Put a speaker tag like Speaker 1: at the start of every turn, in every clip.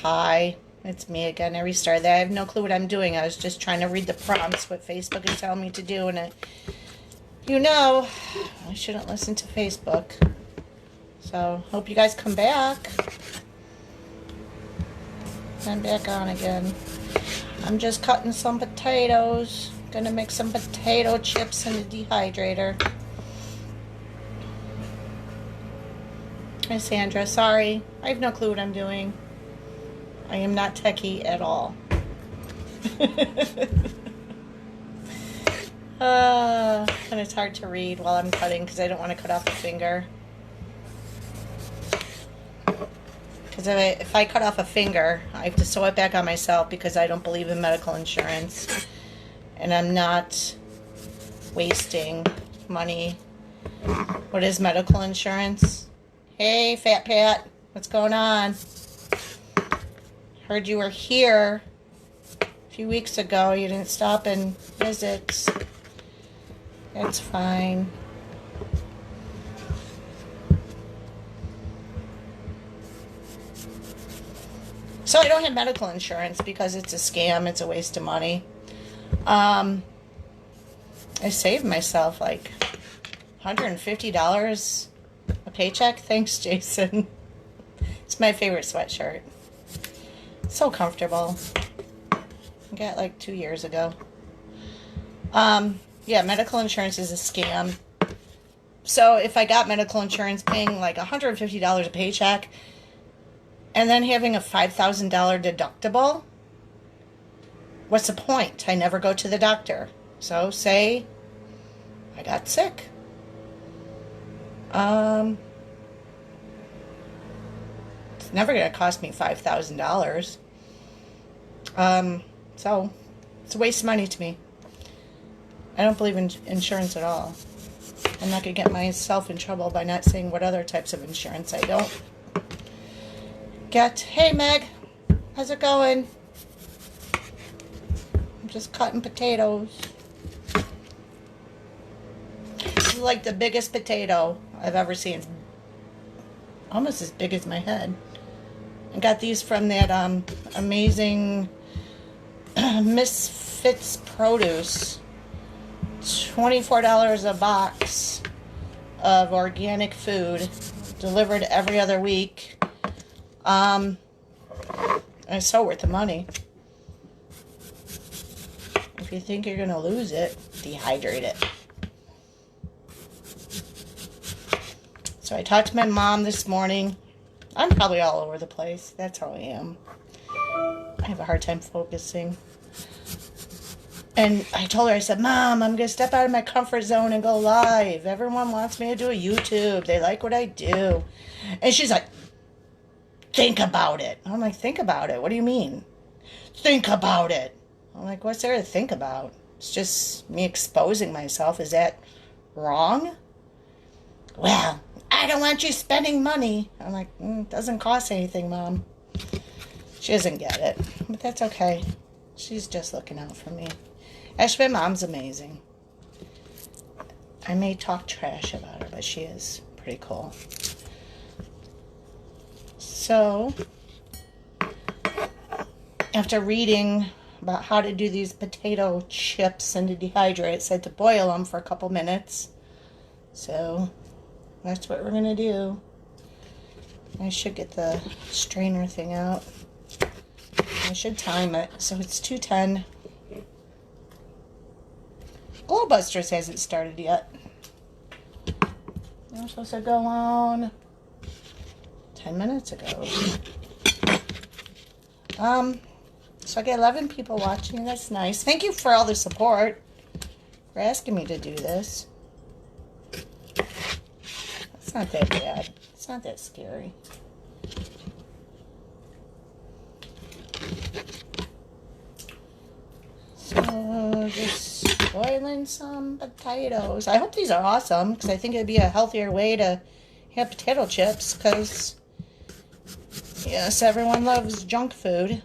Speaker 1: Hi, it's me again. I restarted that. I have no clue what I'm doing. I was just trying to read the prompts, what Facebook is telling me to do, and I shouldn't listen to Facebook. So, hope you guys come back. I'm back on again. I'm just cutting some potatoes. Gonna make some potato chips in the dehydrator. Hi, Sandra. Sorry. I have no clue what I'm doing. I am not techie at all. And it's hard to read while I'm cutting because I don't want to cut off a finger. Because if I cut off a finger, I have to sew it back on myself because I don't believe in medical insurance. And I'm not wasting money. What is medical insurance? Hey, Fat Pat, what's going on? Heard you were here a few weeks ago. You didn't stop and visit. That's fine. So I don't have medical insurance because it's a scam. It's a waste of money. I saved myself like $150 a paycheck. Thanks, Jason. It's my favorite sweatshirt. So comfortable. I got it like 2 years ago. Yeah, medical insurance is a scam. So if I got medical insurance paying like $150 a paycheck and then having a $5,000 deductible, what's the point? I never go to the doctor. So say I got sick. It's never going to cost me $5,000. So it's a waste of money to me. I don't believe in insurance at all. I'm not going to get myself in trouble by not saying what other types of insurance I don't get. Hey, Meg. How's it going? I'm just cutting potatoes. This is like the biggest potato I've ever seen. It's almost as big as my head. I got these from that amazing Misfits Produce. $24 a box of organic food delivered every other week. And it's so worth the money. If you think you're gonna lose it, dehydrate it. So I talked to my mom this morning. I'm probably all over the place. That's how I am. I have a hard time focusing. And I told her, I said, Mom, I'm going to step out of my comfort zone and go live. Everyone wants me to do a YouTube. They like what I do. And she's like, think about it. I'm like, think about it? What do you mean? Think about it. I'm like, what's there to think about? It's just me exposing myself. Is that wrong? Well, I don't want you spending money. I'm like, it doesn't cost anything, Mom. She doesn't get it. But that's okay. She's just looking out for me. Actually, my mom's amazing. I may talk trash about her, but she is pretty cool. So, after reading about how to do these potato chips and to dehydrate, it said to boil them for a couple minutes. So, that's what we're going to do. I should get the strainer thing out. I should time it. So it's 2:10. Glowbusters hasn't started yet. I'm supposed to go on 10 minutes ago. So I get 11 people watching. That's nice. Thank you for all the support. For asking me to do this. It's not that bad. It's not that scary. So just boiling some potatoes. I hope these are awesome because I think it'd be a healthier way to have potato chips because, yes, everyone loves junk food.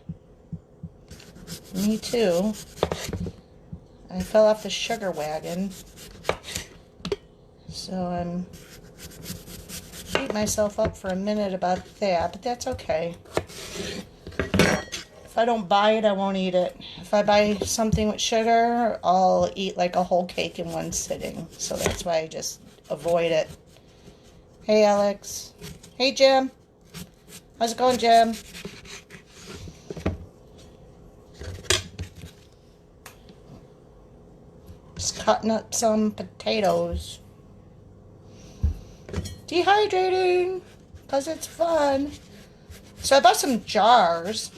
Speaker 1: Me too. I fell off the sugar wagon. So I'm beat myself up for a minute about that, but that's okay. If I don't buy it, I won't eat it. If I buy something with sugar, I'll eat like a whole cake in one sitting. So that's why I just avoid it. Hey, Alex. Hey, Jim. How's it going, Jim? Just cutting up some potatoes. Dehydrating, because it's fun. So I bought some jars,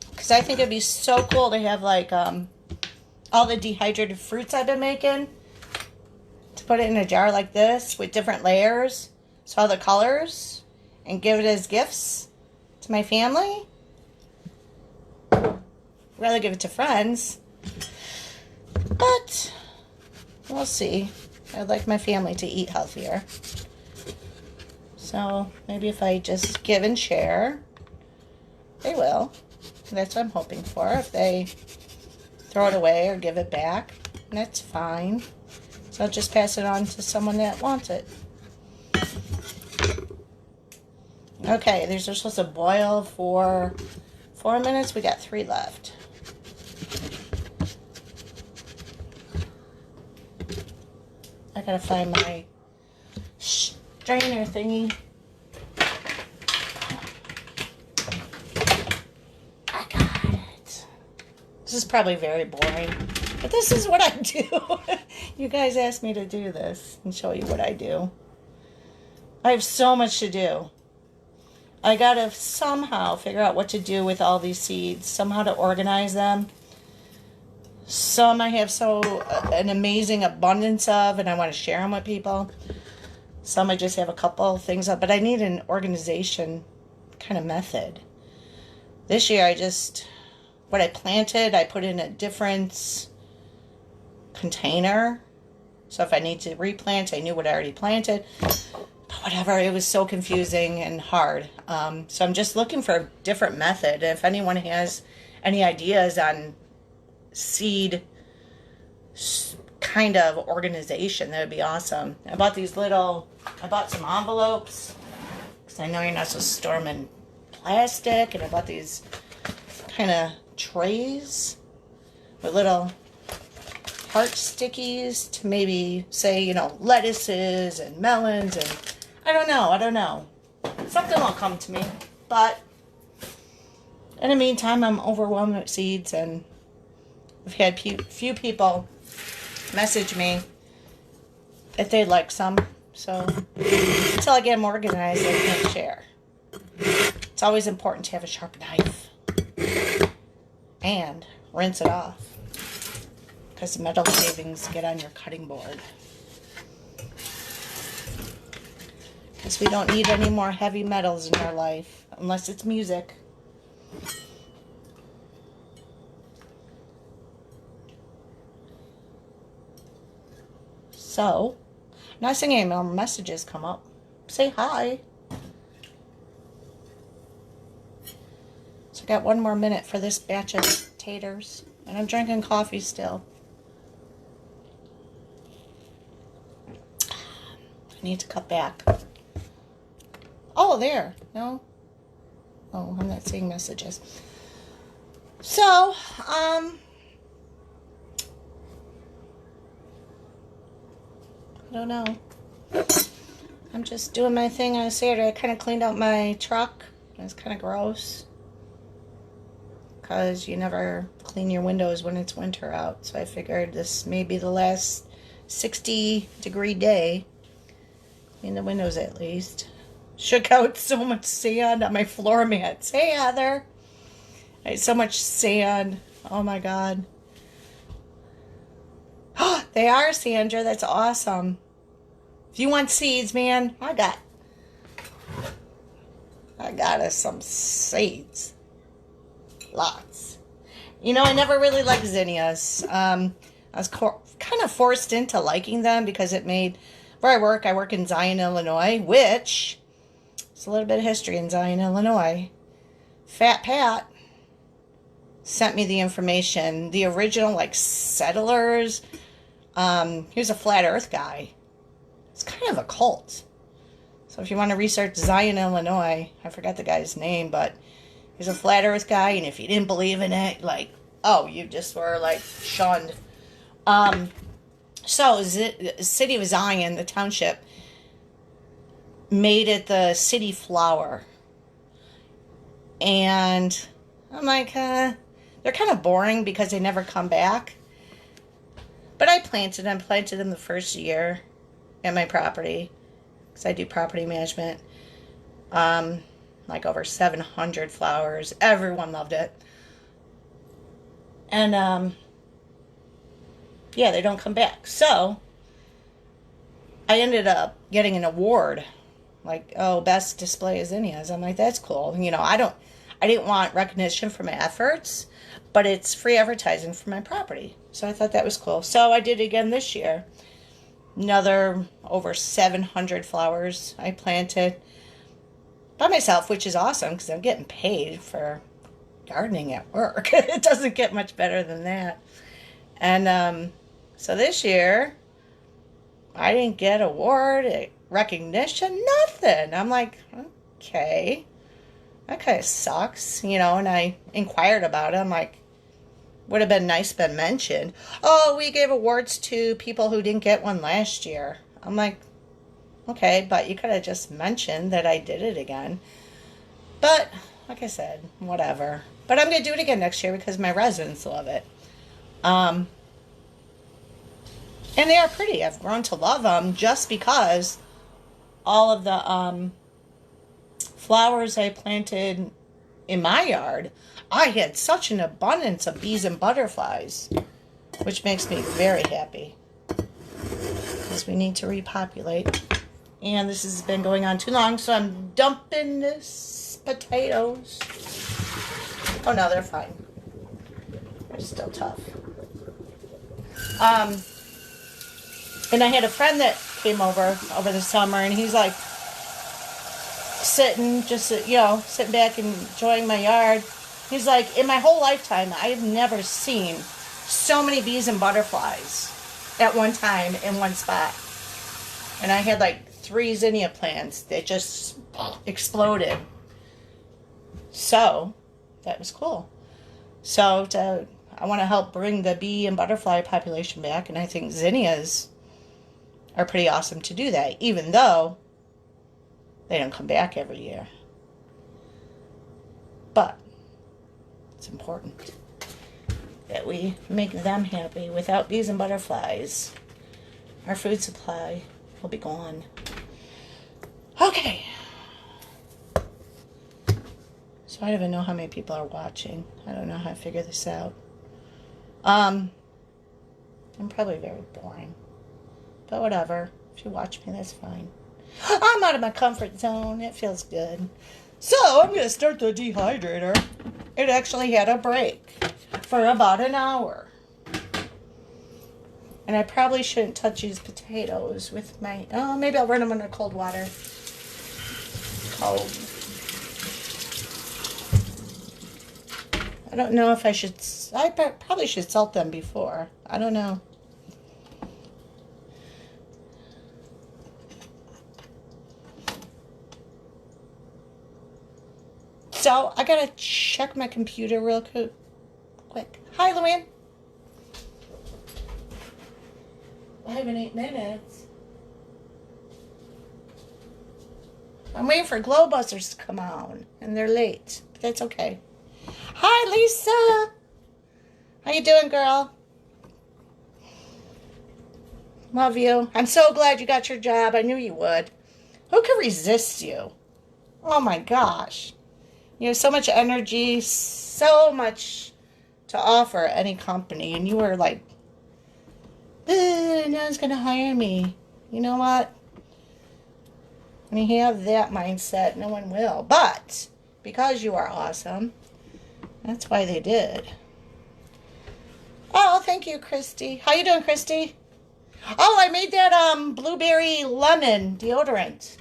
Speaker 1: because I think it'd be so cool to have like all the dehydrated fruits I've been making, to put it in a jar like this with different layers, so all the colors, and give it as gifts to my family. I'd rather give it to friends, but we'll see. I'd like my family to eat healthier. So maybe if I just give and share, they will. That's what I'm hoping for. If they throw it away or give it back, that's fine. So I'll just pass it on to someone that wants it. Okay, these are supposed to boil for 4 minutes. We got 3 left. I gotta find my strainer thingy. I got it. This is probably very boring, but this is what I do. You guys asked me to do this and show you what I do. I have so much to do. I gotta somehow figure out what to do with all these seeds, somehow to organize them. Some I have an amazing abundance of, and I want to share them with people. Some I just have a couple things up, but I need an organization kind of method. This year what I planted, I put in a different container. So if I need to replant, I knew what I already planted. But whatever, it was so confusing and hard. So I'm just looking for a different method. And if anyone has any ideas on seed kind of organization, that would be awesome. I bought some envelopes, because I know you're not supposed to store them in plastic, and I bought these kind of trays with little heart stickies to maybe say, lettuces and melons, and I don't know. Something will come to me, but in the meantime, I'm overwhelmed with seeds, and I've had few people message me if they'd like some. So until I get them organized, I can't share. It's always important to have a sharp knife and rinse it off, because the metal shavings get on your cutting board. Because we don't need any more heavy metals in our life, unless it's music. So, not seeing any more messages come up. Say hi. So I got 1 more minute for this batch of taters. And I'm drinking coffee still. I need to cut back. Oh, there. No? Oh, I'm not seeing messages. So, I don't know. I'm just doing my thing on a Saturday. I kind of cleaned out my truck. It was kind of gross, because you never clean your windows when it's winter out. So I figured this may be the last 60-degree day. Clean the windows at least. Shook out so much sand on my floor mats. Hey, Heather. I had so much sand. Oh, my God. They are, Sandra. That's awesome. If you want seeds, man, I got us some seeds. Lots. I never really liked zinnias. I was kind of forced into liking them because it made, where I work in Zion, Illinois, which, it's a little bit of history in Zion, Illinois. Fat Pat sent me the information. The original, settlers, he was a flat earth guy. It's kind of a cult. So if you want to research Zion, Illinois, I forgot the guy's name, but He's a flat earth guy, and if you didn't believe in it, like, oh, you just were, like, shunned. So, the city of Zion, the township, made it the city flower. And I'm like, they're kind of boring because they never come back. But I planted them the first year at my property, because I do property management. Like over 700 flowers. Everyone loved it. And, yeah, they don't come back. So, I ended up getting an award. Like, oh, best display of zinnias. I'm like, that's cool. You know, I didn't want recognition for my efforts, but it's free advertising for my property. So I thought that was cool. So I did it again this year. Another over 700 flowers I planted by myself, which is awesome because I'm getting paid for gardening at work. It doesn't get much better than that. And so this year, I didn't get award, recognition, nothing. I'm like, okay, that kind of sucks, you know, and I inquired about it. I'm like, would have been nice been mentioned. Oh, we gave awards to people who didn't get one last year. I'm like, okay, but you could have just mentioned that I did it again. But, like I said, whatever. But I'm going to do it again next year because my residents love it. And they are pretty. I've grown to love them just because all of the flowers I planted in my yard, I had such an abundance of bees and butterflies, which makes me very happy because we need to repopulate. And this has been going on too long, so I'm dumping this potatoes. Oh no, they're fine. They're still tough. And I had a friend that came over the summer, and he's like sitting back and enjoying my yard. He's like, in my whole lifetime, I have never seen so many bees and butterflies at one time in one spot. And I had like 3 zinnia plants that just exploded. So, that was cool. So, I want to help bring the bee and butterfly population back, and I think zinnias are pretty awesome to do that, even though they don't come back every year. But it's important that we make them happy. Without bees and butterflies, our food supply will be gone. Okay. So I don't even know how many people are watching. I don't know how to figure this out. I'm probably very boring. But whatever. If you watch me, that's fine. I'm out of my comfort zone. It feels good. So, I'm going to start the dehydrator. It actually had a break for about an hour. And I probably shouldn't touch these potatoes with my... Oh, maybe I'll run them under cold water. Cold. I don't know if I should... I probably should salt them before. I don't know. So, I gotta check my computer real quick. Hi, Luann. 5 and 8 minutes. I'm waiting for Glow Buzzers to come on, and they're late, but that's okay. Hi, Lisa. How you doing, girl? Love you. I'm so glad you got your job. I knew you would. Who could resist you? Oh, my gosh. You have so much energy, so much to offer any company, and you were like, no one's going to hire me. You know what? When you have that mindset, no one will. But because you are awesome, that's why they did. Oh, thank you, Christy. How you doing, Christy? Oh, I made that blueberry lemon deodorant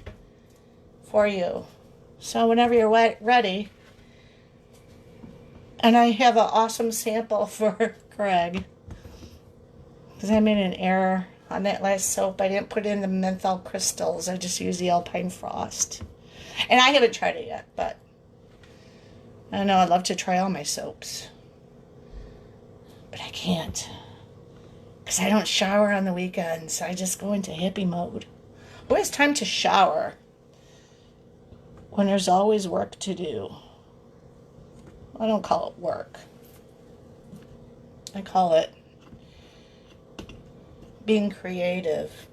Speaker 1: for you. So whenever you're ready. And I have an awesome sample for Greg. Because I made an error on that last soap. I didn't put in the menthol crystals. I just used the Alpine Frost. And I haven't tried it yet, but I know I'd love to try all my soaps, but I can't. Because I don't shower on the weekends. I just go into hippie mode. Who has time to shower when there's always work to do? I don't call it work. I call it being creative.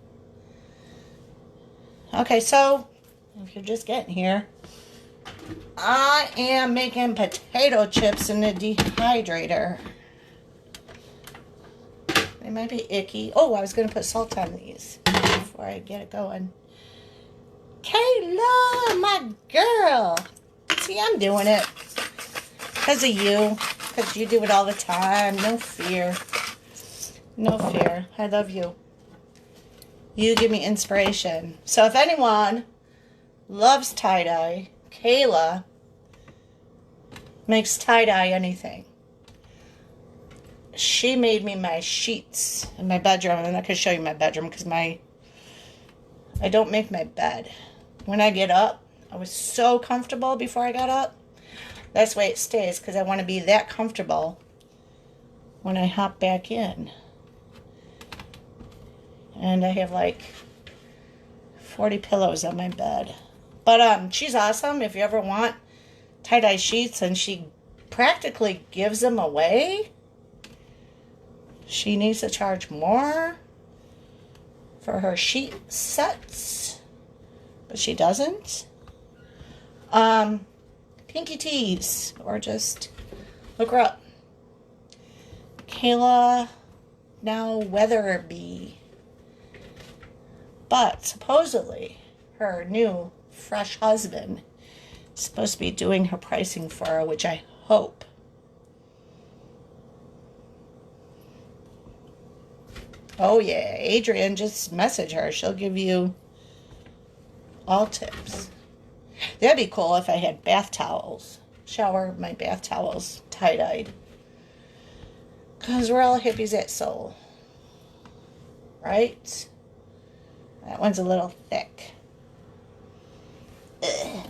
Speaker 1: Okay, so if you're just getting here, I am making potato chips in the dehydrator. They might be icky. Oh, I was going to put salt on these before I get it going. Kayla, my girl. See, I'm doing it because of you. Because you do it all the time. No fear. No fear. I love you. You give me inspiration. So if anyone loves tie-dye, Kayla makes tie-dye anything. She made me my sheets in my bedroom. I'm not going to show you my bedroom because I don't make my bed. When I get up, I was so comfortable before I got up. That's the way it stays because I want to be that comfortable when I hop back in. And I have like 40 pillows on my bed. But she's awesome. If you ever want tie-dye sheets, and she practically gives them away. She needs to charge more for her sheet sets, but she doesn't. Pinky Tees, or just look her up. Kayla now Weatherby. But supposedly her new fresh husband is supposed to be doing her pricing for her, which I hope. Oh yeah, Adrian, just message her. She'll give you all tips. That'd be cool if I had bath towels. Shower my bath towels tie-dyed. Because we're all hippies at soul. Right? That one's a little thick. Ugh.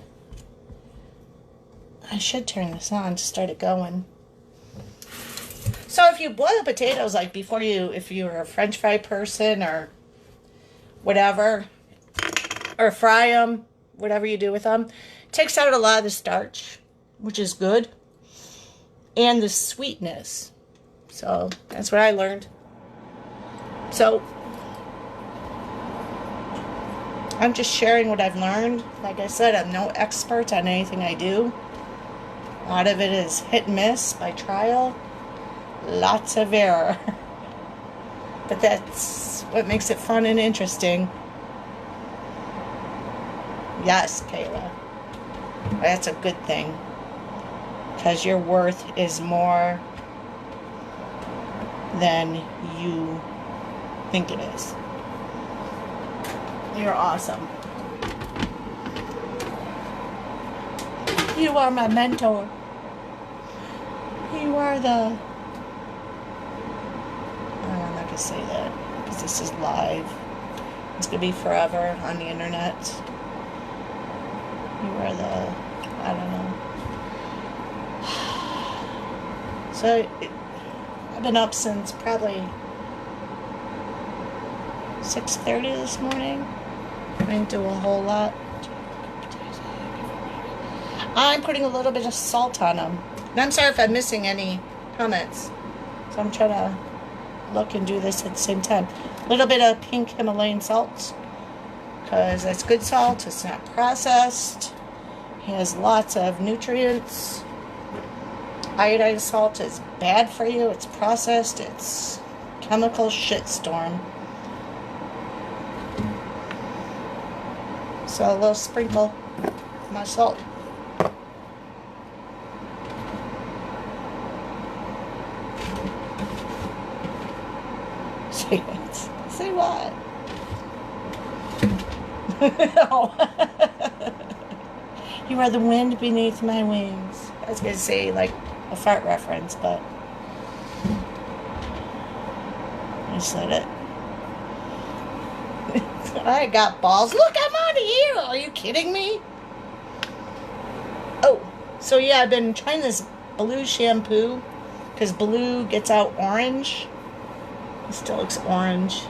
Speaker 1: I should turn this on to start it going. So if you boil potatoes, like before if you're a French fry person or whatever, or fry them, whatever you do with them, it takes out a lot of the starch, which is good, and the sweetness. So that's what I learned. So I'm just sharing what I've learned. Like I said, I'm no expert on anything I do. A lot of it is hit and miss by trial. Lots of error. But that's what makes it fun and interesting. Yes, Kayla. That's a good thing. Because your worth is more than you think it is. You're awesome. You are my mentor. You are the... I'm not going to say that because this is live. It's going to be forever on the internet. You are the... I don't know. So, I've been up since probably 6:30 this morning. I didn't do a whole lot. I'm putting a little bit of salt on them. And I'm sorry if I'm missing any comments. So I'm trying to look and do this at the same time. A little bit of pink Himalayan salt. Because that's good salt. It's not processed. It has lots of nutrients. Iodized salt is bad for you. It's processed. It's chemical shitstorm. So a little sprinkle of my salt. Say what? You are the wind beneath my wings. I was going to say like a fart reference, but I said it. I got balls. Look, I'm out of here. Are you kidding me? Oh, So yeah, I've been trying this blue shampoo because blue gets out orange. It still looks orange.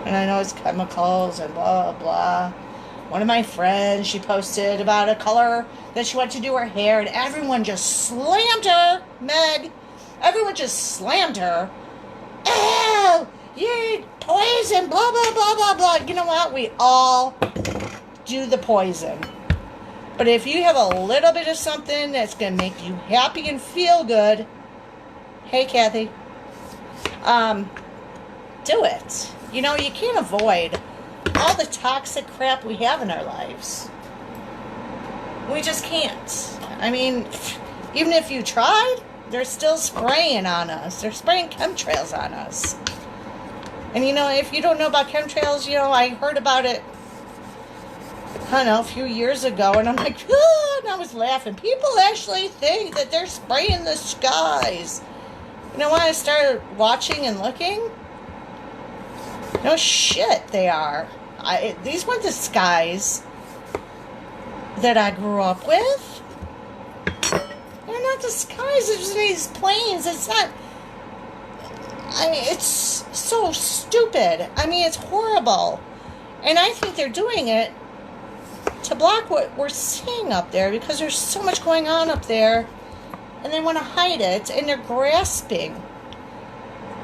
Speaker 1: And I know it's chemicals and blah, blah. One of my friends, she posted about a color that she wanted to do her hair, and everyone just slammed her, Meg. Everyone just slammed her. Oh, you poison, blah, blah, blah, blah, blah. You know what? We all do the poison. But if you have a little bit of something that's going to make you happy and feel good, hey, Kathy, do it. You know, you can't avoid all the toxic crap we have in our lives. We just can't. I mean, even if you tried, they're still spraying on us. They're spraying chemtrails on us. And, you know, if you don't know about chemtrails, you know, I heard about it, I don't know, a few years ago, and I'm like, ah, and I was laughing. People actually think that they're spraying the skies. You know, when I started watching and looking, no shit, they are. These weren't the skies that I grew up with. They're not the skies. It's these planes. It's not. I mean, it's so stupid. I mean, it's horrible. And I think they're doing it to block what we're seeing up there because there's so much going on up there. And they want to hide it. And they're grasping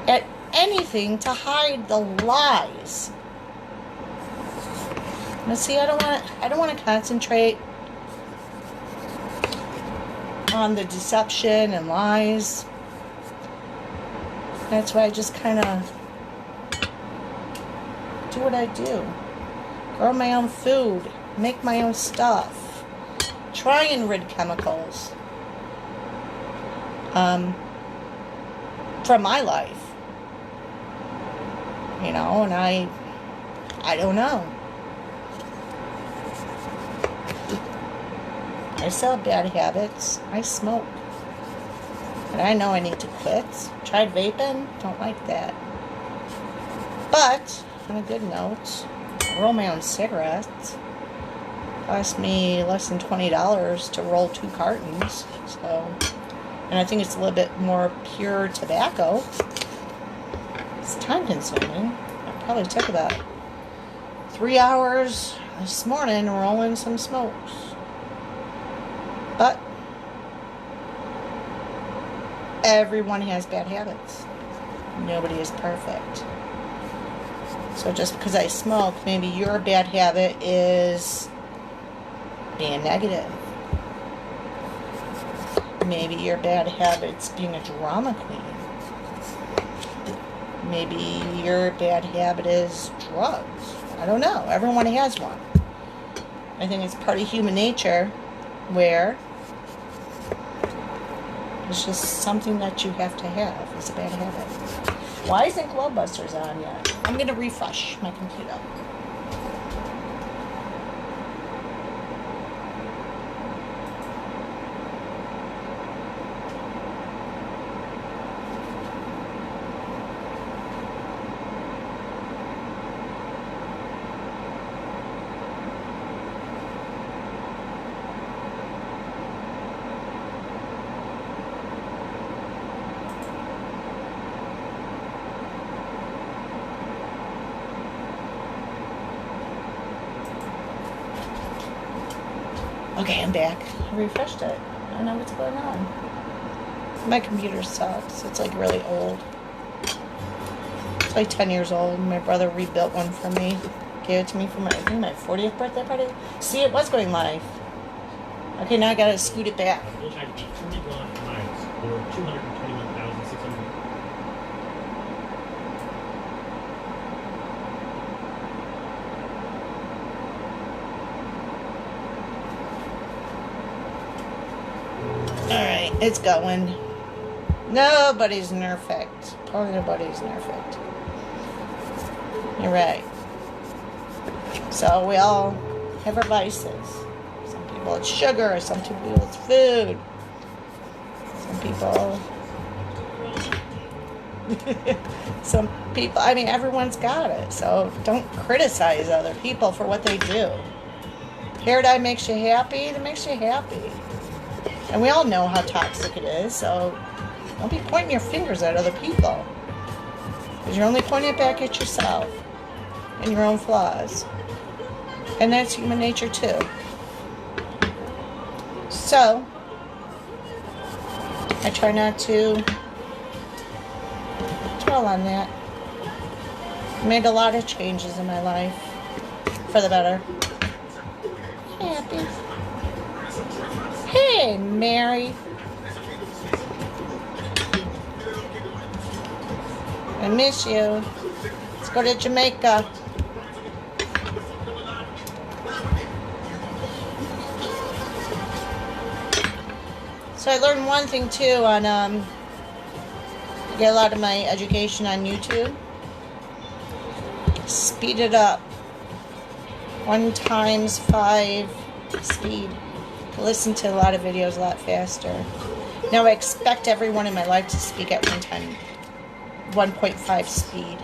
Speaker 1: at anything to hide the lies. Now, see, I don't want to concentrate on the deception and lies. That's why I just kind of do what I do. Grow my own food, make my own stuff, try and rid chemicals from my life. You know, and I don't know. I still have bad habits. I smoke. And I know I need to quit. Tried vaping. Don't like that. But, on a good note, I roll my own cigarettes. Cost me less than $20 to roll 2 cartons. So, and I think it's a little bit more pure tobacco. It's time consuming. I probably took about 3 hours this morning rolling some smokes. But everyone has bad habits. Nobody is perfect. So just because I smoke, maybe your bad habit is being negative. Maybe your bad habit's being a drama queen. Maybe your bad habit is drugs. I don't know. Everyone has one. I think it's part of human nature where it's just something that you have to have. It's a bad habit. Why isn't Glowbusters on yet? I'm going to refresh my computer. Okay, I'm back. I refreshed it. I don't know what's going on. My computer sucks. It's like really old. It's like 10 years old. My brother rebuilt one for me. Gave it to me for I think my 40th birthday party. See, it was going live. Okay, now I gotta scoot it back.
Speaker 2: We'll try to beat 41 miles or 221,600.
Speaker 1: Alright, it's going. Nobody's perfect. Probably nobody's perfect. You're right. So we all have our vices. Some people it's sugar, some people it's food. Some people, I mean, everyone's got it. So don't criticize other people for what they do. Hair dye makes you happy, that makes you happy. And we all know how toxic it is, so don't be pointing your fingers at other people. Because you're only pointing it back at yourself and your own flaws. And that's human nature too. So, I try not to dwell on that. I made a lot of changes in my life for the better. Happy. Hey, Mary. I miss you. Let's go to Jamaica. So I learned one thing too on I get a lot of my education on YouTube. Speed it up. 1x5 speed. Listen to a lot of videos a lot faster. Now I expect everyone in my life to speak at 1.5 speed.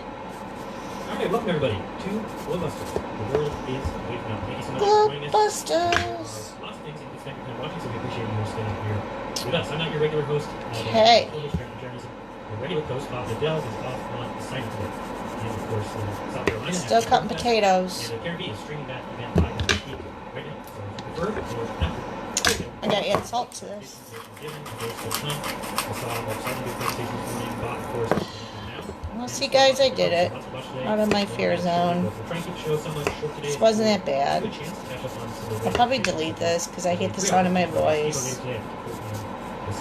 Speaker 2: Okay, welcome everybody to Glowbusters. The world is waking up. Thank you so much for joining us.
Speaker 1: Glowbusters.
Speaker 2: Lots of things that you spend your time watching, so we appreciate you staying here with us. I'm not your regular host.
Speaker 1: Okay.
Speaker 2: The regular host, Bob Liddell, is off on assignment today. And of course, South Carolina.
Speaker 1: Still cutting potatoes.
Speaker 2: And the Caribbean is streaming that event live as we speak right now. So if you prefer, or not.
Speaker 1: I gotta add salt to this. Well, see, guys, I did it. Out of my fear zone. This wasn't that bad. I'll probably delete this because I hate the sound of my voice.
Speaker 2: But let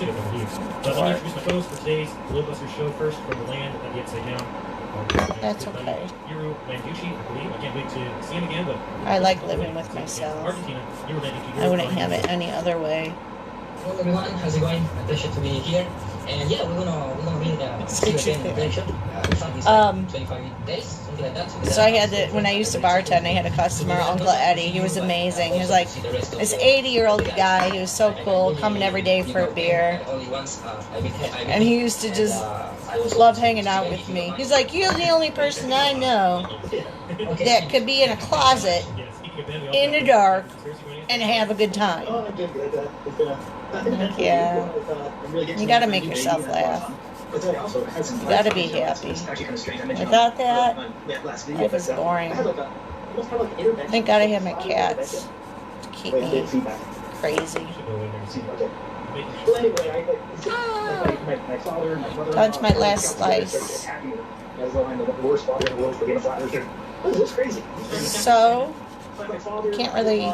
Speaker 2: me introduce my co-host for today's Glowbusters show first from the land of the Upside Down.
Speaker 1: That's okay.
Speaker 2: Yuru Landucci, I believe. I can't wait to see him again, but
Speaker 1: I like living with myself.
Speaker 2: Argentina, Yuru Landucci.
Speaker 1: I wouldn't have it any other way.
Speaker 3: Hello everyone, how's it going? A pleasure to be here. And yeah, we're gonna read the Stephen collection. We found this 25 days, something like that.
Speaker 1: So I had to, when I used to bartend, I had a customer, Uncle Eddie. He was amazing. He was like this 80-year-old guy. He was so cool, coming every day for a beer. And he used to just love hanging out with me. He's like, you're the only person I know that could be in a closet in the dark and have a good time. Like, yeah, you gotta make yourself laugh. You gotta be happy. Without that, life is boring. Thank God I have my cats to keep me crazy. Down to my last slice. So, can't really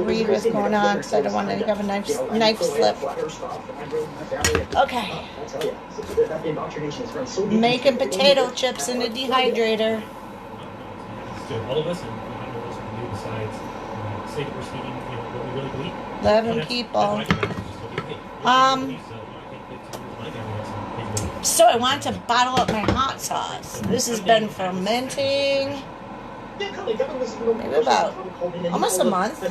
Speaker 1: read what's going on because I don't want to have a knife slip. Okay. Making potato chips in the dehydrator.
Speaker 2: All of us, and I know those who do besides say that we're speaking, what we really believe.
Speaker 1: 11 people. So I want to bottle up my hot sauce. This has been fermenting maybe about almost a month. I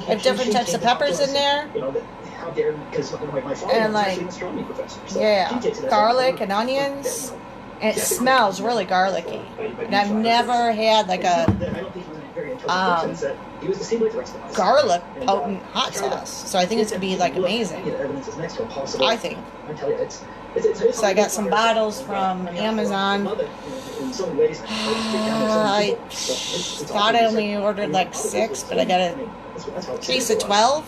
Speaker 1: have different types of peppers in there. And like, yeah, garlic and onions. And it smells really garlicky. And I've never had like a garlic potent hot sauce. So I think it's going to be like amazing. I think. So I got some bottles from Amazon. I thought I only ordered like 6, but I got a case of 12.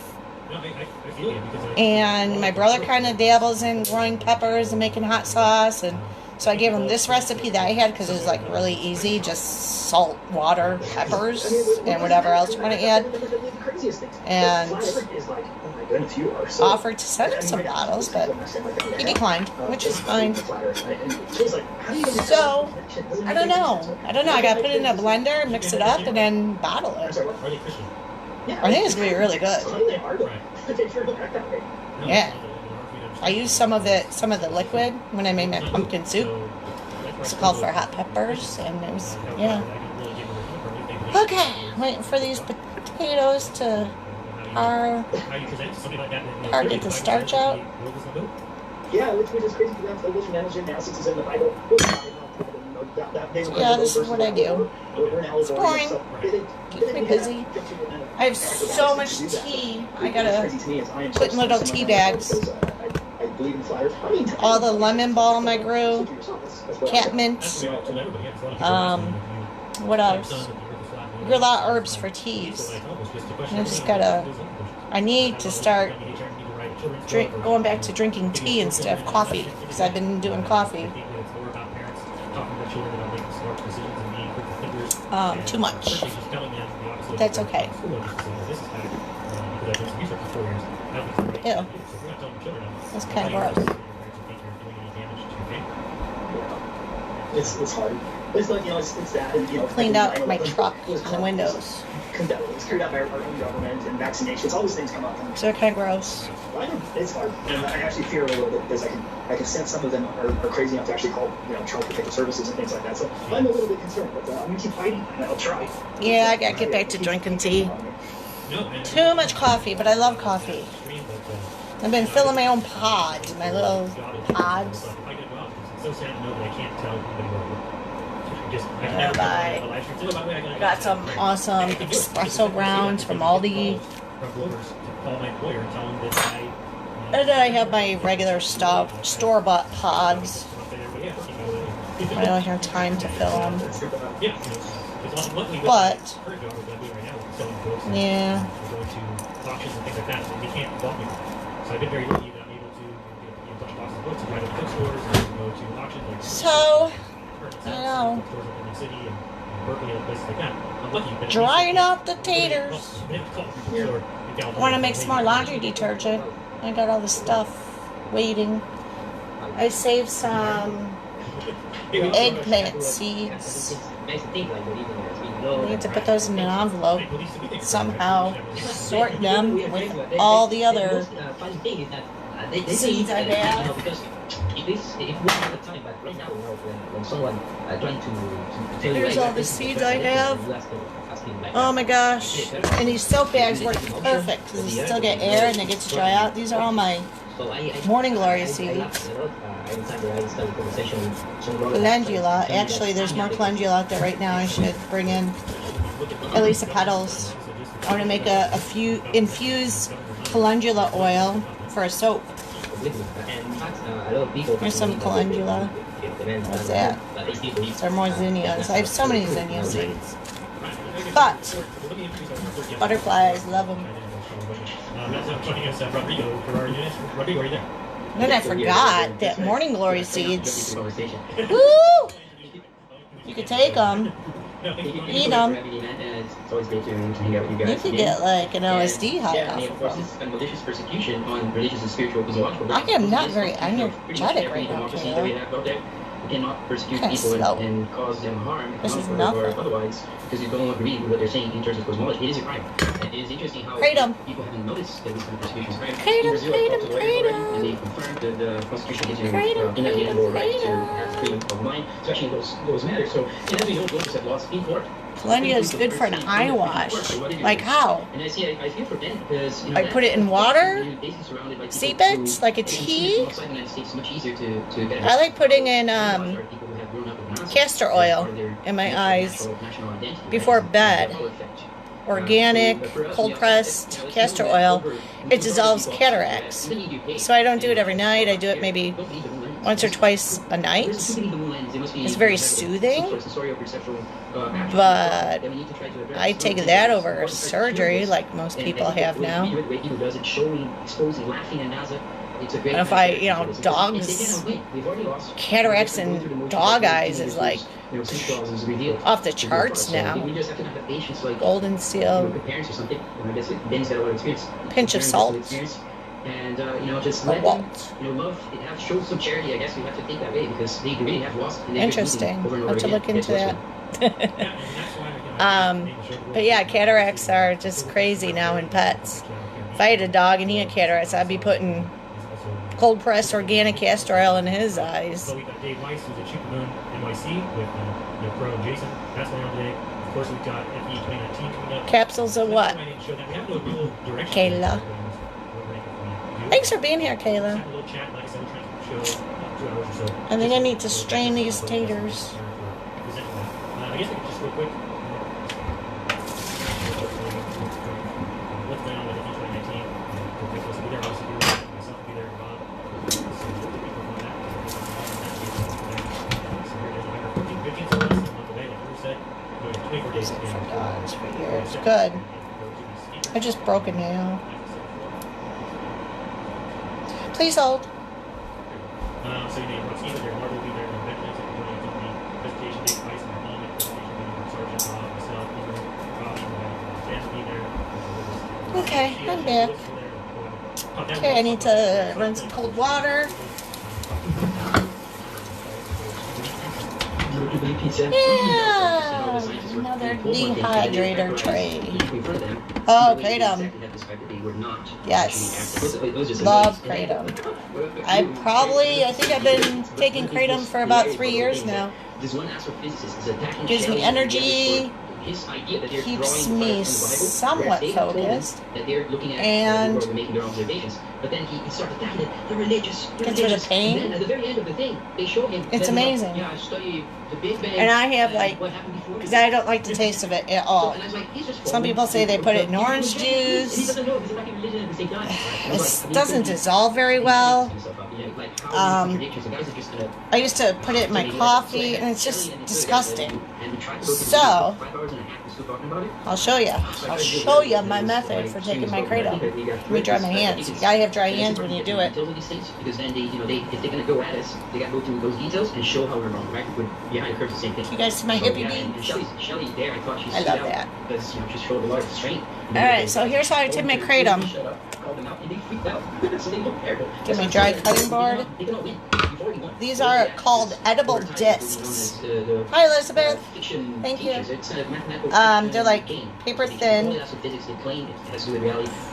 Speaker 1: And my brother kind of dabbles in growing peppers and making hot sauce, and so I gave him this recipe that I had because it was like really easy, just salt, water, peppers, and whatever else you want to add. And offered to send him some bottles, but he declined, which is fine. So, I don't know. I gotta put it in a blender, mix it up, and then bottle it. I think it's gonna be really good. Yeah. I used some of the liquid when I made my pumpkin soup. It's called for hot peppers, and it was, yeah. Okay, waiting for these potatoes to get the starch out.
Speaker 4: Yeah, which is crazy for them. Television manager now since he's in the Bible.
Speaker 1: Yeah, this is what I do. It's boring. Keeps me busy. I have so much tea. I gotta put in little tea bags. All the lemon balm I grew. Catmint. What else? I grew a lot of herbs for teas. And I just gotta... I need to start going back to drinking tea instead of coffee. Because I've been doing coffee. Too much. But that's okay. Ew. That's kind of gross.
Speaker 4: It's hard. It's like, it's that, and,
Speaker 1: Cleaned out my truck and the windows.
Speaker 4: It's cleared out our own government and vaccinations. All these things come up.
Speaker 1: So they're kind of gross.
Speaker 4: I know, it's hard. And I actually fear a little bit because I can sense some of them are crazy enough to actually call, Child Protective Services and things like that. So I'm a little bit concerned, but I'm going to keep fighting and I'll try.
Speaker 1: Yeah, I gotta get back to drinking tea. Too much coffee, but I love coffee. I've been filling my own pods, my little pods. I got some awesome espresso grounds from Aldi. And then I have my regular stuff, store-bought pods. I don't have time to fill them. But, yeah.
Speaker 2: So I've been very lucky that I'm able to get a bunch of boxes of books and buy them at bookstores and go to auctions like
Speaker 1: So, I know.
Speaker 2: bookstores in the city and Berkeley and places like that. I'm lucky that
Speaker 1: Drying up the taters. I want to make some more laundry detergent. I got all the stuff waiting. I saved some eggplant seeds. I need to put those in an envelope. Somehow sort them with all the other seeds I have. Here's all the seeds I have. Oh my gosh. And these soap bags work perfect because you still get air and they get to dry out. These are all my Morning Glory seeds. Calendula. Actually, there's more calendula out there right now. I should bring in at least the petals. I want to make a few infuse calendula oil for a soap. Here's some calendula. What's that? These are more zinnias. I have so many zinnia seeds. But butterflies, love them. Then I forgot that Morning Glory seeds. Woo! You could take them, eat them. You could get like an LSD high off of them. I am not very energetic right now, Caleb.
Speaker 5: Cannot persecute people and cause them harm.
Speaker 1: This is nothing.
Speaker 5: Otherwise, because you don't agree with what they're saying in terms of cosmology, it is a crime. And it is interesting how people haven't noticed that this kind of persecution is a crime. In Brazil, and they confirmed that the Constitution gives you inalienable right to have freedom of mind. So actually, those matter. So, and as we know, voters have lost in court.
Speaker 1: Calendula is good for an eye wash. Like how?
Speaker 5: And I feel for them because
Speaker 1: I put it in water, seep it like a tea. I like putting in castor oil in my eyes before bed. Organic, cold pressed castor oil. It dissolves cataracts. So I don't do it every night. I do it maybe once or twice a night. It's very soothing, but I take that over surgery like most people have now. And if I, dogs, cataracts and dog eyes is like off the charts now. Golden seal, pinch of salt.
Speaker 5: And just let them, love. It has shows some charity. I guess we have to think that way because they really have lost.
Speaker 1: Interesting. I'll have to look into that. But yeah, cataracts are just crazy now in pets. If I had a dog and he had cataracts, I'd be putting cold pressed organic castor oil in his eyes.
Speaker 2: So we got Dave Weiss, who's at Shoot the Moon NYC with Pro and Jason. That's going on today. Of course, we've got FE 2019 coming up.
Speaker 1: Capsules of what? Kayla. Thanks for being here, Kayla. I think I need to strain these taters.
Speaker 2: quick. What's going on with the 2019? We're supposed to be there, obviously, myself will be there, Bob. So we'll be on that. So here it is, November 14th, 15th, so less than a month away, like Drew said. 24 days
Speaker 1: For
Speaker 2: again.
Speaker 1: dogs, for years. Good. I just broke a nail. Please hold.
Speaker 2: So you name Roxy, there Mark will be there, veterans of the joining company, presentation day twice in the home, presentation day with Sergeant Bob, myself, Peter, Robbie, Dan will be there.
Speaker 1: Okay, I'm back. Okay, I need to run some cold water. Yeah, another dehydrator tray. Oh, Kratom. Yes, love Kratom. I think I've been taking Kratom for about 3 years now. Gives me energy, keeps me somewhat focused, and
Speaker 5: but then he started attacking the religious.
Speaker 1: Gets rid of pain.
Speaker 5: Then at the very end of the thing, they show him.
Speaker 1: It's amazing.
Speaker 5: Yeah, I study the Big Bang.
Speaker 1: And I have like, because I don't like the taste of it at all. Some people say they put it in orange juice. It doesn't dissolve very well. I used to put it in my coffee, and it's just disgusting. So, I'll show you. I'll show you my method for taking my Kratom. Let me dry my hands. You gotta have dry hands when you do it.
Speaker 5: Because then if they're gonna go at us, they gotta go through those details and show how we're wrong, right? Behind the curve, the same thing.
Speaker 1: You guys see my hippie bean?
Speaker 5: Shelly there, I thought she
Speaker 1: I love that.
Speaker 5: because she showed a lot of strength.
Speaker 1: Alright, so here's how I take my Kratom. Get my dry cutting board. These are called edible discs. Hi, Elizabeth. Thank you. They're like paper thin.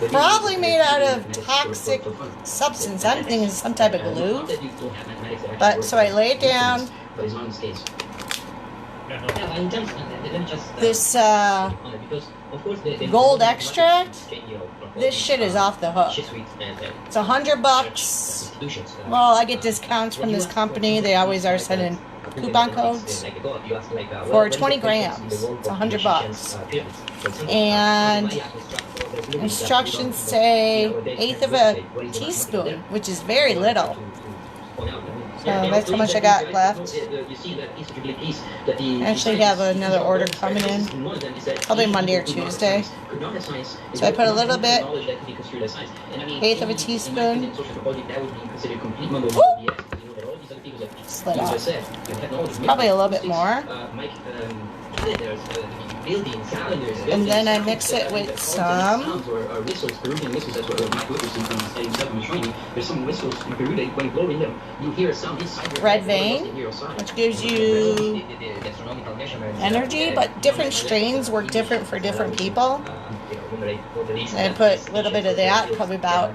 Speaker 1: Probably made out of toxic substance. I'm thinking it's some type of glue. But so I lay it down. This gold extract. This shit is off the hook. It's $100. Well, I get discounts from this company. They always are sending coupon codes for 20 grams. It's $100. And instructions say 1/8 of a teaspoon, which is very little. So that's how much I got left. I actually have another order coming in, probably Monday or Tuesday. So I put a little bit, 1/8 of a teaspoon. Woo! Slid off. Probably a little bit more. And then I mix it with some red vein, which gives you energy, but different strains work different for different people. And I put a little bit of that, probably about,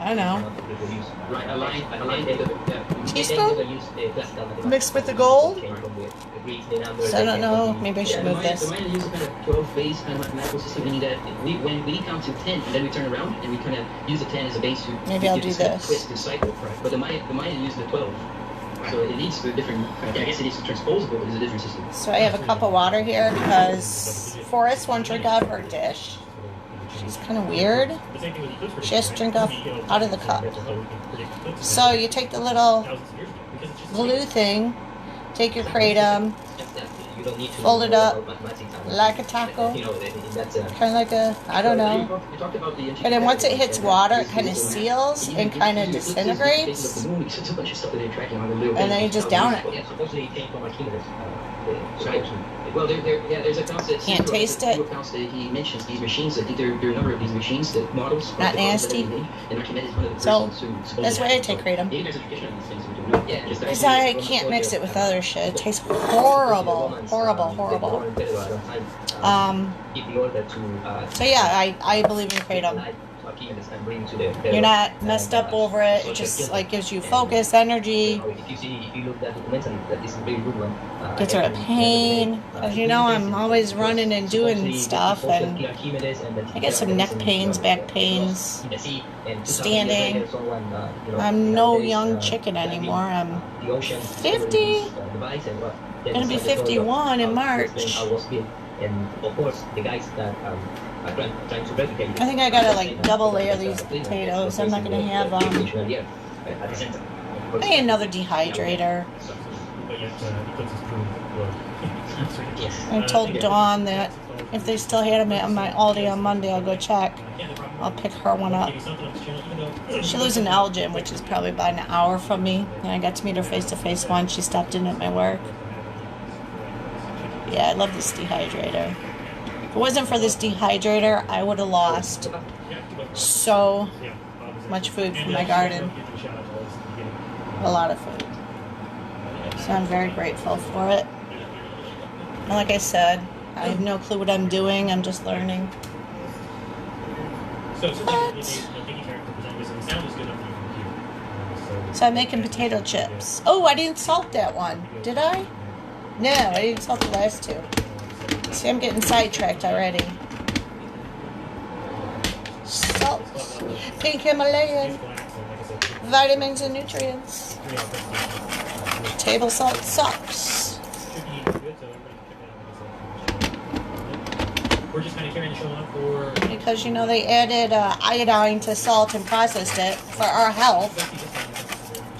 Speaker 1: I don't know, teaspoon mixed with the gold. So I don't know, maybe I should move this.
Speaker 5: The Maya uses kind of 12 phase kind of mathematical system, meaning that when we count to 10 and then we turn around and we kind of use the 10 as a base to
Speaker 1: maybe I'll do this.
Speaker 5: Twist the cycle, but the Maya uses the 12. So it leads to a different, I guess it is transposable, but it's a different system.
Speaker 1: So I have a cup of water here because Forrest won't drink out of her dish. She's kind of weird. She has to drink out of the cup. So you take the little glue thing, take your Kratom, fold it up like a taco, kind of like a, I don't know. And then once it hits water, it kind of seals and kind of disintegrates. And then you just down it.
Speaker 5: Well, there's accounts that
Speaker 1: can't taste it.
Speaker 5: He mentions these machines. I think there are a number of these machines that models.
Speaker 1: Not nasty. So that's why I take Kratom. Because I can't mix it with other shit. It tastes horrible, horrible, horrible. So yeah, I believe in Kratom. You're not messed up over it. It just like gives you focus, energy. Gets rid of pain. As you know, I'm always running and doing stuff, and I get some neck pains, back pains, standing. I'm no young chicken anymore. I'm 50. Gonna be 51 in March.
Speaker 3: And of course, the guys that are trying to replicate.
Speaker 1: I think I gotta like double layer these potatoes. I'm not gonna have I need another dehydrator. I told Dawn that if they still had them on my Aldi on Monday, I'll go check. I'll pick her one up. She lives in Elgin, which is probably about an hour from me. And I got to meet her face to face once. She stopped in at my work. Yeah, I love this dehydrator. If it wasn't for this dehydrator, I would have lost so much food from my garden. A lot of food. So I'm very grateful for it. And like I said, I have no clue what I'm doing. I'm just learning. So I'm making potato chips. Oh, I didn't salt that one. Did I? No, I didn't salt the last two. See, I'm getting sidetracked already. Salt. Pink Himalayan. Vitamins and nutrients. Table salt sucks.
Speaker 2: We're just kind of carrying the show on for...
Speaker 1: Because, you know, they added iodine to salt and processed it for our health.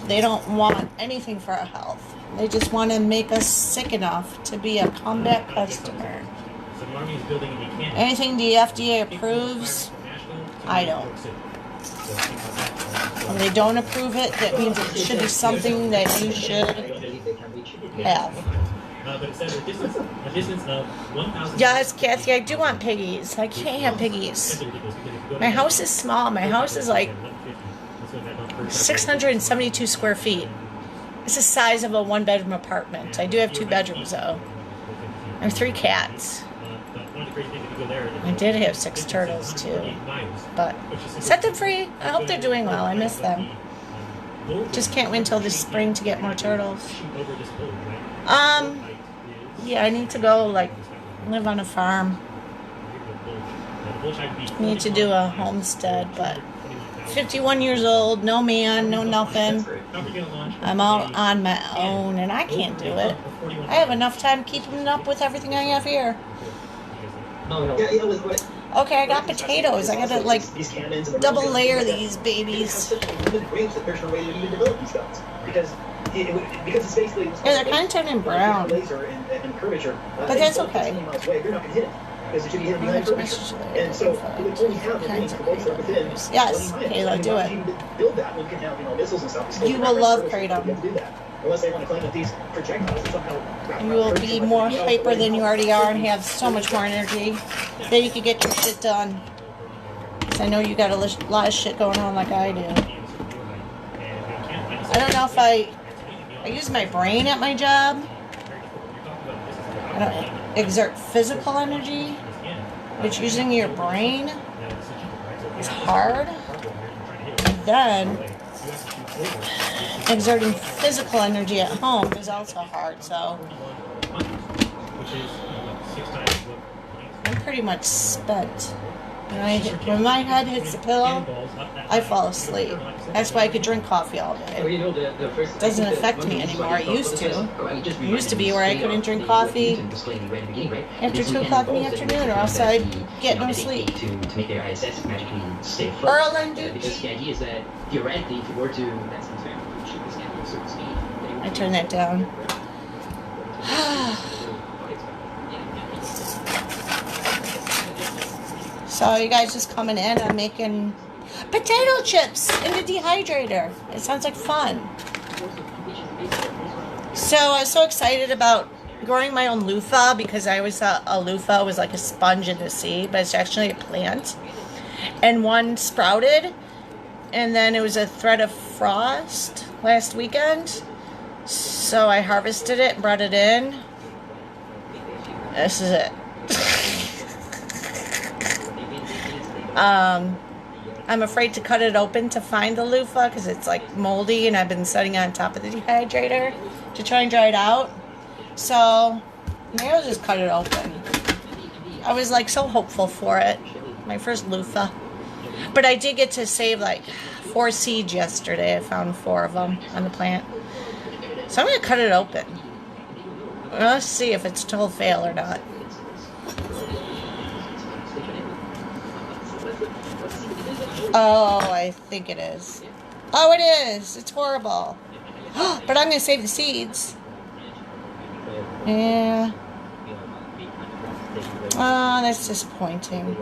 Speaker 1: They don't want anything for our health. They just want to make us sick enough to be a comeback customer. Anything the FDA approves, I don't. When they don't approve it, that means it should be something that you should have. Yes, Kathy, I do want piggies. I can't have piggies. My house is small. My house is like 672 square feet. It's the size of a one-bedroom apartment. I do have 2 bedrooms, though. I have 3 cats. I did have 6 turtles, too. But set them free. I hope they're doing well. I miss them. Just can't wait until this spring to get more turtles. Yeah, I need to go, like, live on a farm. Need to do a homestead, but 51 years old, no man, no nothing. I'm out on my own, and I can't do it. I have enough time keeping up with everything I have here. Okay, I got potatoes. I gotta, like, double layer these babies. Yeah, they're kind of turning brown. But that's okay. Yes, Kayla, do it. You will love Kratom. You will be more hyper than you already are and have so much more energy. Then you can get your shit done. Because I know you got a lot of shit going on like I do. I don't know if I use my brain at my job. I don't exert physical energy, which using your brain is hard. And then exerting physical energy at home is also hard. So I'm pretty much spent. When my head hits the pillow, I fall asleep. That's why I could drink coffee all day. It doesn't affect me anymore. It used to. It used to be where I couldn't drink coffee after 2 o'clock in the afternoon, or else I'd get no sleep. Earl and Dooch. I turn that down. So you guys just coming in, I'm making potato chips in the dehydrator. It sounds like fun. So I was so excited about growing my own loofah because I always thought a loofah was like a sponge in the sea, but it's actually a plant. And one sprouted, and then it was a threat of frost last weekend. So I harvested it and brought it in. This is it. I'm afraid to cut it open to find the loofah because it's like moldy, and I've been setting it on top of the dehydrator to try and dry it out. So maybe I'll just cut it open. I was like so hopeful for it. My first loofah. But I did get to save like 4 seeds yesterday. I found 4 of them on the plant. So I'm going to cut it open. Let's see if it's total fail or not. Oh, I think it is. Oh, it is. It's horrible. But I'm going to save the seeds. Yeah. Oh, that's disappointing.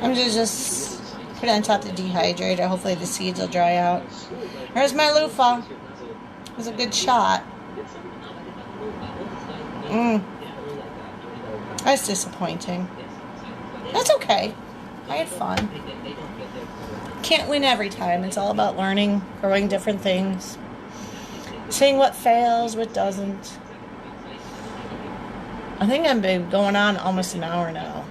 Speaker 1: I'm going to just put it on top of the dehydrator. Hopefully the seeds will dry out. There's my loofah. It was a good shot. That's disappointing. That's okay. I had fun. Can't win every time. It's all about learning, growing different things. Seeing what fails, what doesn't. I think I've been going on almost an hour now.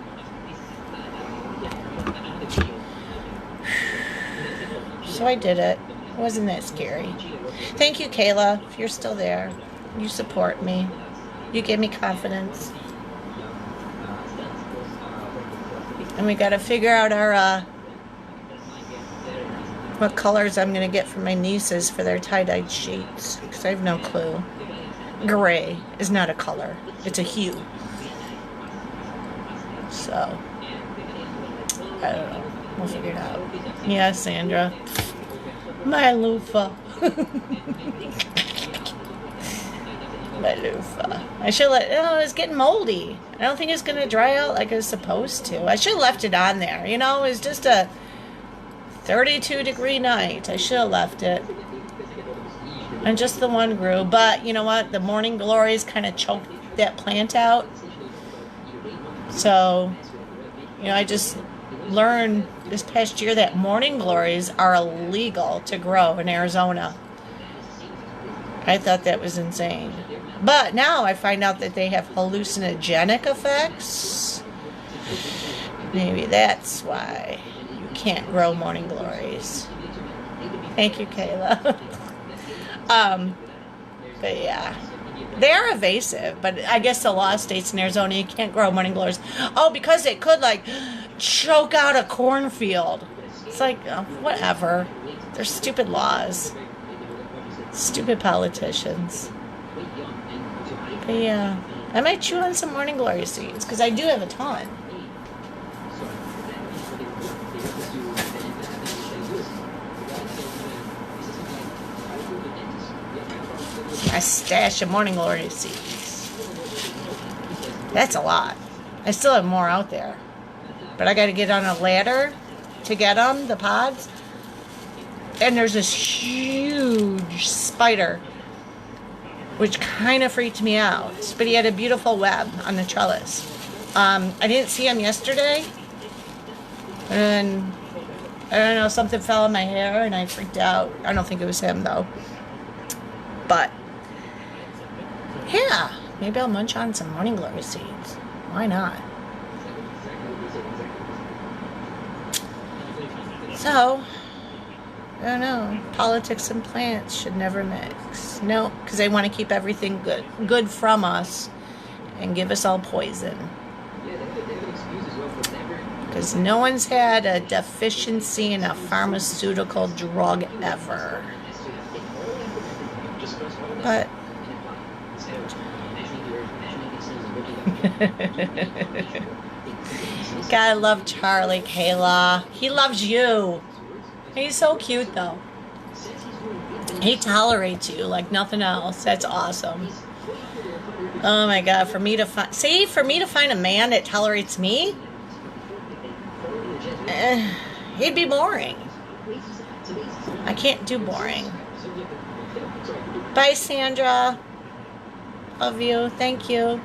Speaker 1: So I did it. It wasn't that scary. Thank you, Kayla, if you're still there. You support me. You give me confidence. And we got to figure out our what colors I'm going to get for my nieces for their tie-dyed sheets, because I have no clue. Gray is not a color. It's a hue. So, I don't know. We'll figure it out. Yeah, Sandra. My loofah. My loofah. I should let... Oh, it's getting moldy. I don't think it's going to dry out like it's supposed to. I should have left it on there. You know, it was just a 32-degree night. I should have left it. And just the one grew. But, you know what? The morning glories kind of choked that plant out. So, you know, I just learned this past year that morning glories are illegal to grow in Arizona. I thought that was insane. But now I find out that they have hallucinogenic effects. Maybe that's why you can't grow morning glories. Thank you, Kayla. But yeah. They are invasive, but I guess the law states in Arizona you can't grow morning glories. Oh, because it could, like, choke out a cornfield. It's like, oh, whatever. They're stupid laws. Stupid politicians. But yeah, I might chew on some morning glory seeds, because I do have a ton. My stash of morning glory seeds. That's a lot. I still have more out there. But I got to get on a ladder to get them, the pods. And there's this huge spider, which kind of freaked me out. But he had a beautiful web on the trellis. I didn't see him yesterday. And I don't know, something fell in my hair and I freaked out. I don't think it was him, though. But yeah, maybe I'll munch on some morning glory seeds. Why not? So, I don't know. Politics and plants should never mix. No, because they want to keep everything good from us and give us all poison. Because no one's had a deficiency in a pharmaceutical drug ever. But gotta love Charlie, Kayla. He loves you. He's so cute, though. He tolerates you like nothing else. That's awesome. Oh my God, for me to find a man that tolerates me, he'd be boring. I can't do boring. Bye, Sandra. Love you. Thank you.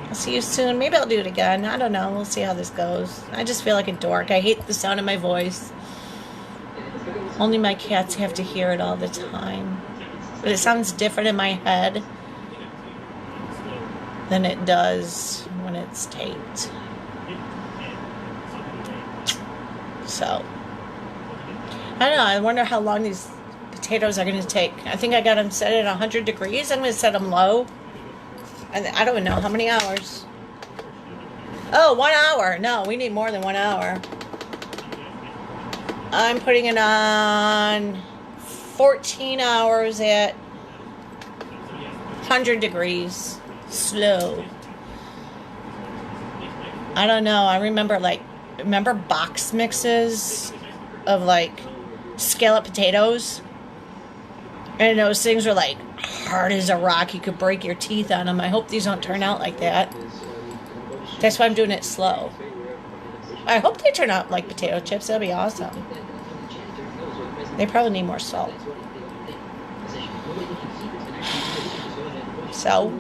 Speaker 1: I'll see you soon. Maybe I'll do it again. I don't know. We'll see how this goes. I just feel like a dork. I hate the sound of my voice. Only my cats have to hear it all the time. But it sounds different in my head than it does when it's taped. So, I don't know. I wonder how long these potatoes are going to take. I think I got them set at 100 degrees. I'm going to set them low. And I don't even know how many hours. Oh, 1 hour. No, we need more than 1 hour. I'm putting it on 14 hours at 100 degrees. Slow. I don't know. I remember box mixes of like scallop potatoes? And those things were like hard as a rock. You could break your teeth on them. I hope these don't turn out like that. That's why I'm doing it slow. I hope they turn out like potato chips. That'll be awesome. They probably need more salt. So,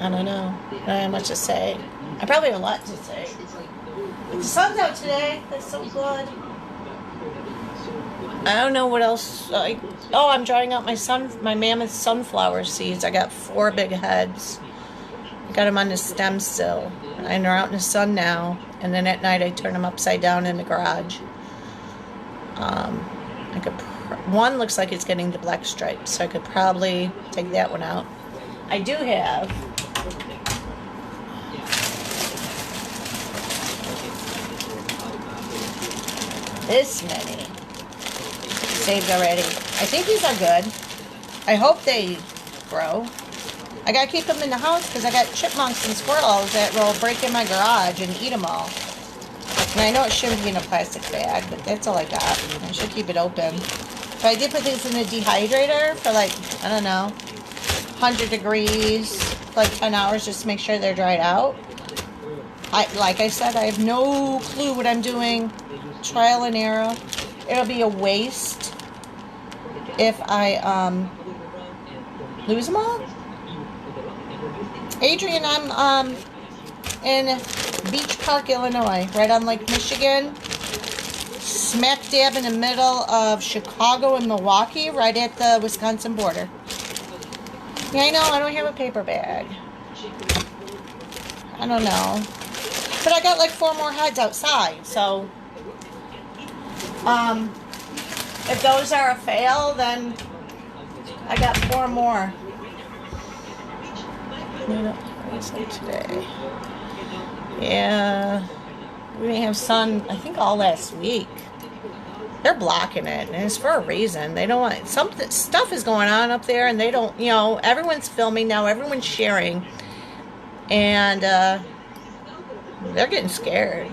Speaker 1: I don't know. I don't have much to say. I probably have a lot to say. But the sun's out today. That's so good. I don't know what else. I'm drying out my mammoth sunflower seeds. I got 4 big heads. I got them on the stem still. And they're out in the sun now. And then at night I turn them upside down in the garage. One looks like it's getting the black stripes, so I could probably take that one out. I do have this many saved already. I think these are good. I hope they grow. I gotta keep them in the house because I got chipmunks and squirrels that will break in my garage and eat them all. And I know it shouldn't be in a plastic bag, but that's all I got. I should keep it open. But I did put these in the dehydrator for like, I don't know, 100 degrees, like 10 hours, just to make sure they're dried out. Like I said, I have no clue what I'm doing. Trial and error. It'll be a waste if I lose them all. Adrian, I'm in Beach Park, Illinois, right on Lake Michigan, smack dab in the middle of Chicago and Milwaukee, right at the Wisconsin border. Yeah, I know, I don't have a paper bag. I don't know. But I got like 4 more heads outside, so if those are a fail, then I got 4 more. Today. Yeah, we didn't have sun, I think, all last week. They're blocking it, and it's for a reason. They don't want, stuff is going on up there, and they don't, everyone's filming now, everyone's sharing, and they're getting scared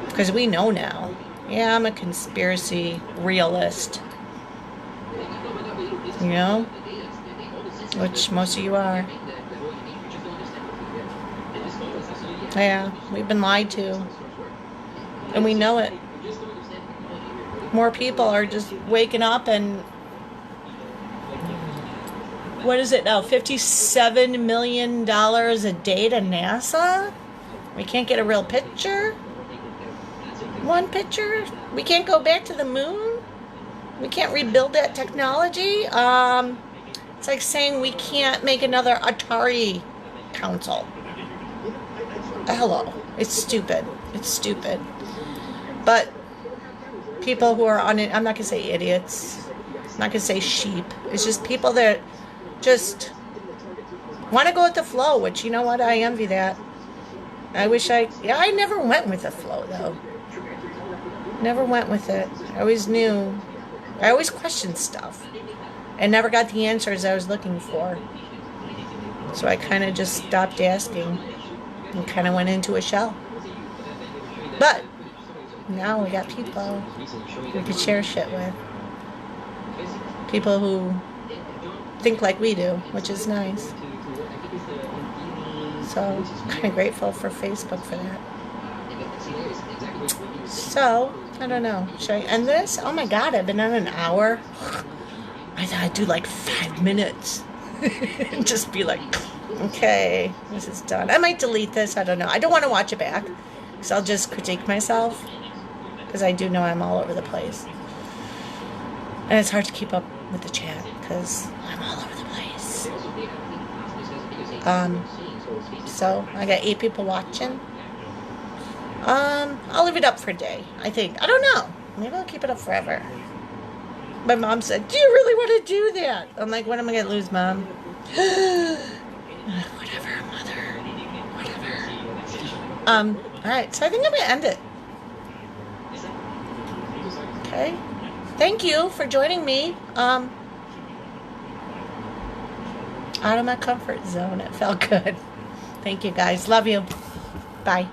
Speaker 1: because we know now. Yeah, I'm a conspiracy realist, which most of you are. Yeah, we've been lied to, and we know it. More people are just waking up, and what is it now? $57 million a day to NASA? We can't get a real picture? One picture? We can't go back to the moon? We can't rebuild that technology? It's like saying we can't make another Atari console. Hello. It's stupid. It's stupid. But people who are on it, I'm not going to say idiots. I'm not going to say sheep. It's just people that just want to go with the flow, which, you know what? I envy that. I never went with the flow, though. Never went with it. I always knew. I always questioned stuff. And never got the answers I was looking for. So I kind of just stopped asking. And kind of went into a shell. But now we got people we could share shit with. People who think like we do, which is nice. So I'm kind of grateful for Facebook for that. So, I don't know. Should I end this? Oh my god, I've been on an hour. I thought I'd do like 5 minutes. And just be like, okay, this is done. I might delete this, I don't know. I don't want to watch it back, because I'll just critique myself, because I do know I'm all over the place. And it's hard to keep up with the chat, because I'm all over the place. So, I got 8 people watching. I'll leave it up for a day, I think. I don't know. Maybe I'll keep it up forever. My mom said, do you really want to do that? I'm like, when am I going to lose, Mom? Whatever, Mother. Whatever. Alright, so I think I'm going to end it. Okay. Thank you for joining me. Out of my comfort zone. It felt good. Thank you, guys. Love you. Bye.